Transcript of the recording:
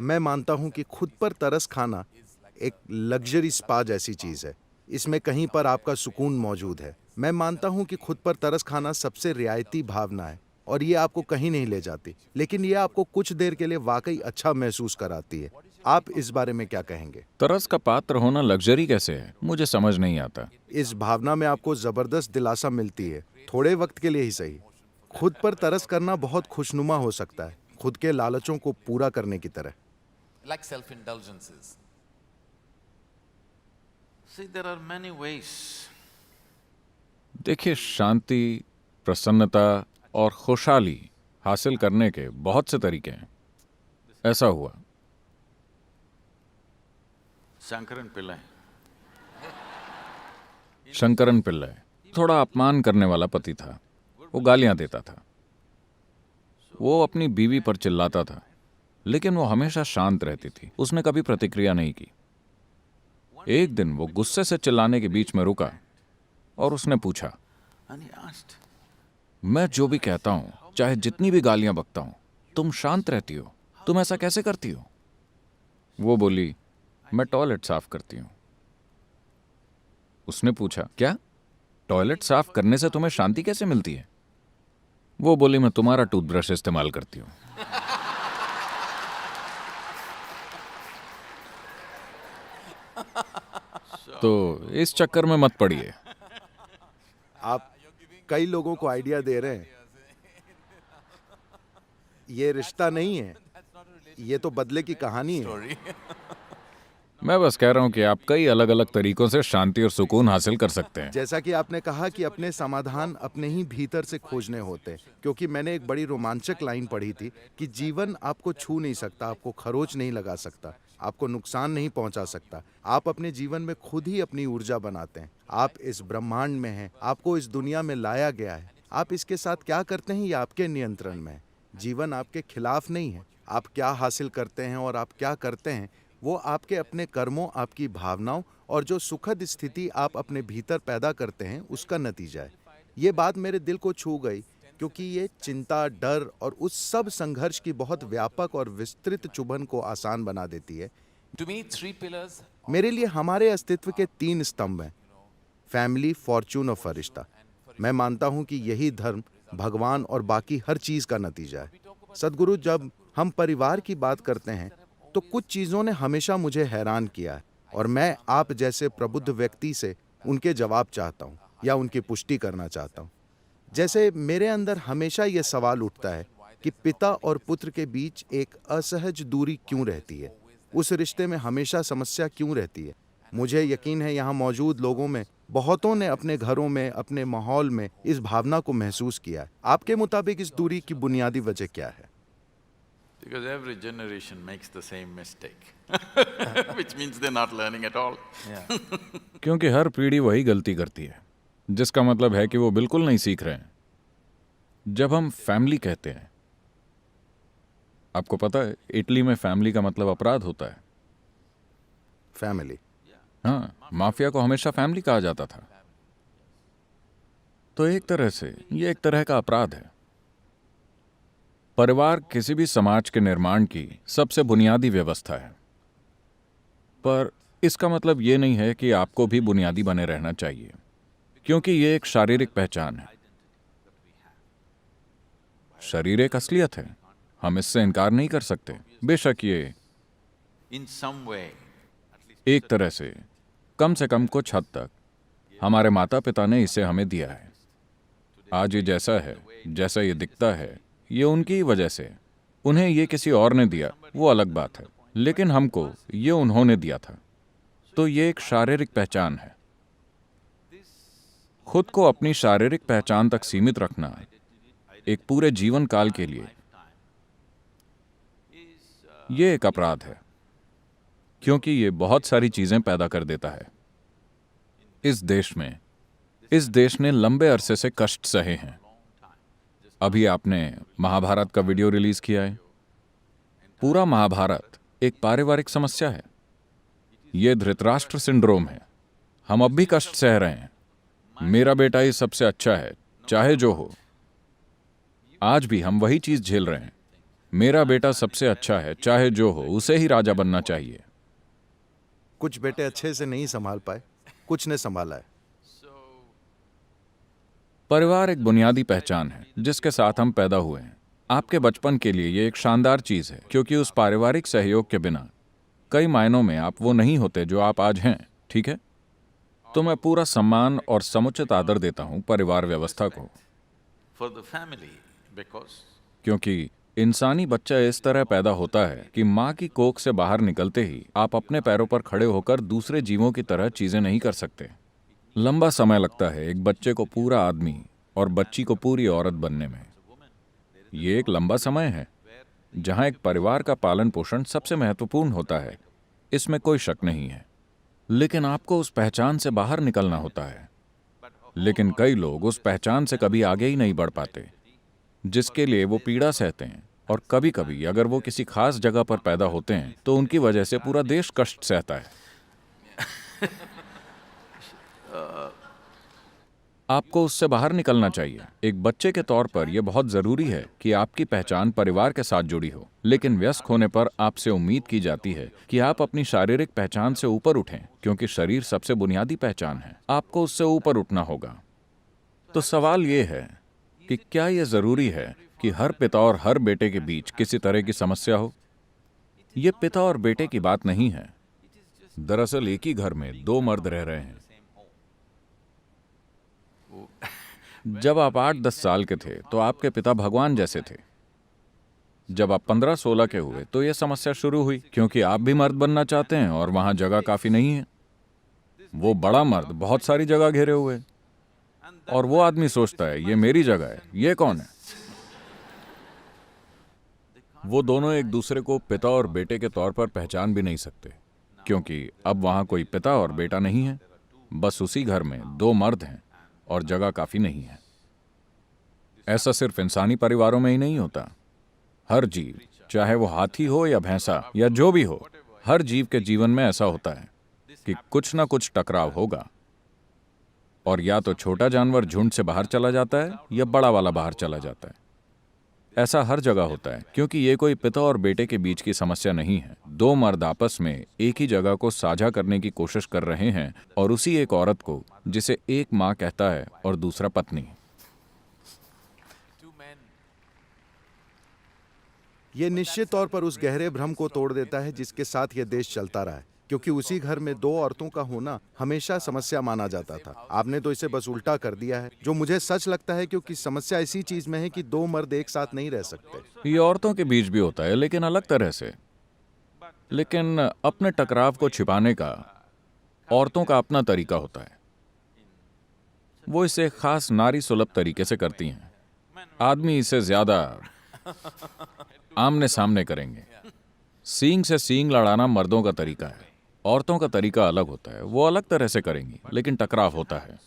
मैं मानता हूं कि खुद पर तरस खाना एक लग्जरी स्पा जैसी चीज है। इसमें कहीं पर आपका सुकून मौजूद है। मैं मानता हूं कि खुद पर तरस खाना सबसे रियायती भावना है और ये आपको कहीं नहीं ले जाती, लेकिन ये आपको कुछ देर के लिए वाकई अच्छा महसूस कराती है। आप इस बारे में क्या कहेंगे? तरस का पात्र होना लग्जरी कैसे है, मुझे समझ नहीं आता। इस भावना में आपको जबरदस्त दिलासा मिलती है, थोड़े वक्त के लिए ही सही। खुद पर तरस करना बहुत खुशनुमा हो सकता है, खुद के लालचों को पूरा करने की तरह। like self-indulgences. See, there are many ways. देखिए, शांति, प्रसन्नता और खुशहाली हासिल करने के बहुत से तरीके हैं। ऐसा हुआ, Shankaran Pillai. शंकरन पिल्लई थोड़ा अपमान करने वाला पति था। वो गालियां देता था, वो अपनी बीवी पर चिल्लाता था, लेकिन वो हमेशा शांत रहती थी। उसने कभी प्रतिक्रिया नहीं की। एक दिन वो गुस्से से चिल्लाने के बीच में रुका और उसने पूछा, And he asked, मैं जो भी कहता हूं, चाहे जितनी भी गालियां बकता हूं, तुम शांत रहती हो, तुम ऐसा कैसे करती हो? वो बोली, मैं टॉयलेट साफ करती हूं। उसने पूछा, क्या टॉयलेट साफ करने से तुम्हें शांति कैसे मिलती है? वो बोली, मैं तुम्हारा टूथब्रश इस्तेमाल करती हूं। तो इस चक्कर में मत पड़िए। आप कई लोगों को आइडिया दे रहे हैं। ये रिश्ता नहीं है, ये तो बदले की कहानी है। मैं बस कह रहा हूं कि आप कई अलग अलग तरीकों से शांति और सुकून हासिल कर सकते हैं। जैसा कि आपने कहा कि अपने समाधान अपने ही भीतर से खोजने होते हैं, क्योंकि मैंने एक बड़ी रोमांचक लाइन पढ़ी थी कि जीवन आपको छू नहीं सकता, आपको खरोच नहीं लगा सकता, आपको नुकसान नहीं पहुंचा सकता। आप अपने जीवन में खुद ही अपनी ऊर्जा बनाते हैं। आप इस ब्रह्मांड में हैं, आपको इस दुनिया में लाया गया है। आप इसके साथ क्या करते हैं ये आपके नियंत्रण में है। जीवन आपके खिलाफ नहीं है। आप क्या हासिल करते हैं और आप क्या करते हैं वो आपके अपने कर्मों, आपकी भावनाओं और जो सुखद स्थिति आप अपने भीतर पैदा करते हैं उसका नतीजा है। ये बात मेरे दिल को छू गई, क्योंकि ये चिंता, डर और उस सब संघर्ष की बहुत व्यापक और विस्तृत चुभन को आसान बना देती है। to me, three pillars. मेरे लिए हमारे अस्तित्व के 3 स्तंभ हैं, फैमिली, फॉर्चून और फरिश्ता। मैं मानता हूं कि यही धर्म, भगवान और बाकी हर चीज का नतीजा है। सदगुरु, जब हम परिवार की बात करते हैं तो कुछ चीजों ने हमेशा मुझे हैरान किया है और मैं आप जैसे प्रबुद्ध व्यक्ति से उनके जवाब चाहता हूं या उनकी पुष्टि करना चाहता हूं। जैसे मेरे अंदर हमेशा यह सवाल उठता है कि पिता और पुत्र के बीच एक असहज दूरी क्यों रहती है? उस रिश्ते में हमेशा समस्या क्यों रहती है? मुझे यकीन है यहाँ मौजूद लोगों में बहुतों ने अपने घरों में, अपने माहौल में इस भावना को महसूस किया है। आपके मुताबिक इस दूरी की बुनियादी वजह क्या है? Because every generation makes the same mistake, which means they're not learning at all. क्योंकि हर पीढ़ी वही गलती करती है, जिसका मतलब है कि वो बिल्कुल नहीं सीख रहे हैं। जब हम फैमिली कहते हैं, आपको पता है इटली में फैमिली का मतलब अपराध होता है। फैमिली। हाँ, माफिया को हमेशा फैमिली कहा जाता था। तो एक तरह से ये एक तरह का अपराध है। परिवार किसी भी समाज के निर्माण की सबसे बुनियादी व्यवस्था है, पर इसका मतलब ये नहीं है कि आपको भी बुनियादी बने रहना चाहिए, क्योंकि ये एक शारीरिक पहचान है। शरीर एक असलियत है, हम इससे इनकार नहीं कर सकते। बेशक ये In some way, एक तरह से कम कुछ हद तक हमारे माता पिता ने इसे हमें दिया है। आज ये जैसा है, जैसा ये दिखता है, ये उनकी ही वजह से। उन्हें ये किसी और ने दिया, वो अलग बात है, लेकिन हमको ये उन्होंने दिया था। तो ये एक शारीरिक पहचान है। खुद को अपनी शारीरिक पहचान तक सीमित रखना एक पूरे जीवन काल के लिए ये एक अपराध है, क्योंकि ये बहुत सारी चीजें पैदा कर देता है। इस देश ने लंबे अरसे से कष्ट सहे हैं। अभी आपने महाभारत का वीडियो रिलीज किया है। पूरा महाभारत एक पारिवारिक समस्या है। यह धृतराष्ट्र सिंड्रोम है। हम अब भी कष्ट सह रहे हैं। मेरा बेटा ही सबसे अच्छा है, चाहे जो हो। आज भी हम वही चीज झेल रहे हैं। मेरा बेटा सबसे अच्छा है, चाहे जो हो, उसे ही राजा बनना चाहिए। कुछ बेटे अच्छे से नहीं संभाल पाए, कुछ ने संभाला है। परिवार एक बुनियादी पहचान है जिसके साथ हम पैदा हुए हैं। आपके बचपन के लिए ये एक शानदार चीज है, क्योंकि उस पारिवारिक सहयोग के बिना कई मायनों में आप वो नहीं होते जो आप आज हैं, ठीक है? तो मैं पूरा सम्मान और समुचित आदर देता हूं परिवार व्यवस्था को, for the family because क्योंकि इंसानी बच्चा इस तरह पैदा होता है कि माँ की कोख से बाहर निकलते ही आप अपने पैरों पर खड़े होकर दूसरे जीवों की तरह चीजें नहीं कर सकते। लंबा समय लगता है एक बच्चे को पूरा आदमी और बच्ची को पूरी औरत बनने में। ये एक लंबा समय है जहां एक परिवार का पालन पोषण सबसे महत्वपूर्ण होता है, इसमें कोई शक नहीं है। लेकिन आपको उस पहचान से बाहर निकलना होता है। लेकिन कई लोग उस पहचान से कभी आगे ही नहीं बढ़ पाते, जिसके लिए वो पीड़ा सहते हैं। और कभी कभी अगर वो किसी खास जगह पर पैदा होते हैं तो उनकी वजह से पूरा देश कष्ट सहता है। आपको उससे बाहर निकलना चाहिए। एक बच्चे के तौर पर यह बहुत जरूरी है कि आपकी पहचान परिवार के साथ जुड़ी हो, लेकिन वयस्क होने पर आपसे उम्मीद की जाती है कि आप अपनी शारीरिक पहचान से ऊपर उठें, क्योंकि शरीर सबसे बुनियादी पहचान है। आपको उससे ऊपर उठना होगा। तो सवाल यह है कि क्या यह जरूरी है कि हर पिता और हर बेटे के बीच किसी तरह की समस्या हो? यह पिता और बेटे की बात नहीं है। दरअसल एक ही घर में दो मर्द रह रहे हैं। जब आप 8-10 साल के थे तो आपके पिता भगवान जैसे थे। जब आप 15-16 के हुए तो यह समस्या शुरू हुई, क्योंकि आप भी मर्द बनना चाहते हैं और वहां जगह काफी नहीं है। वो बड़ा मर्द बहुत सारी जगह घेरे हुए है। और वो आदमी सोचता है ये मेरी जगह है, ये कौन है? वो दोनों एक दूसरे को पिता और बेटे के तौर पर पहचान भी नहीं सकते, क्योंकि अब वहां कोई पिता और बेटा नहीं है। बस उसी घर में दो मर्द हैं और जगह काफी नहीं है। ऐसा सिर्फ इंसानी परिवारों में ही नहीं होता। हर जीव, चाहे वो हाथी हो या भैंसा या जो भी हो, हर जीव के जीवन में ऐसा होता है कि कुछ ना कुछ टकराव होगा। और या तो छोटा जानवर झुंड से बाहर चला जाता है या बड़ा वाला बाहर चला जाता है। ऐसा हर जगह होता है, क्योंकि ये कोई पिता और बेटे के बीच की समस्या नहीं है। दो मर्द आपस में एक ही जगह को साझा करने की कोशिश कर रहे हैं, और उसी एक औरत को, जिसे एक माँ कहता है और दूसरा पत्नी। ये निश्चित तौर पर उस गहरे भ्रम को तोड़ देता है जिसके साथ यह देश चलता रहा है, क्योंकि उसी घर में दो औरतों का होना हमेशा समस्या माना जाता था। आपने तो इसे बस उल्टा कर दिया है, जो मुझे सच लगता है, क्योंकि समस्या इसी चीज में है कि दो मर्द एक साथ नहीं रह सकते। ये औरतों के बीच भी होता है, लेकिन अलग तरह से। लेकिन अपने टकराव को छिपाने का औरतों का अपना तरीका होता है। वो इसे खास नारी सुलभ तरीके से करती हैं। आदमी इसे ज्यादा आमने सामने करेंगे। सींग से सींग लड़ाना मर्दों का तरीका है। औरतों का तरीका अलग होता है। वो अलग तरह से करेंगी, लेकिन टकराव होता है।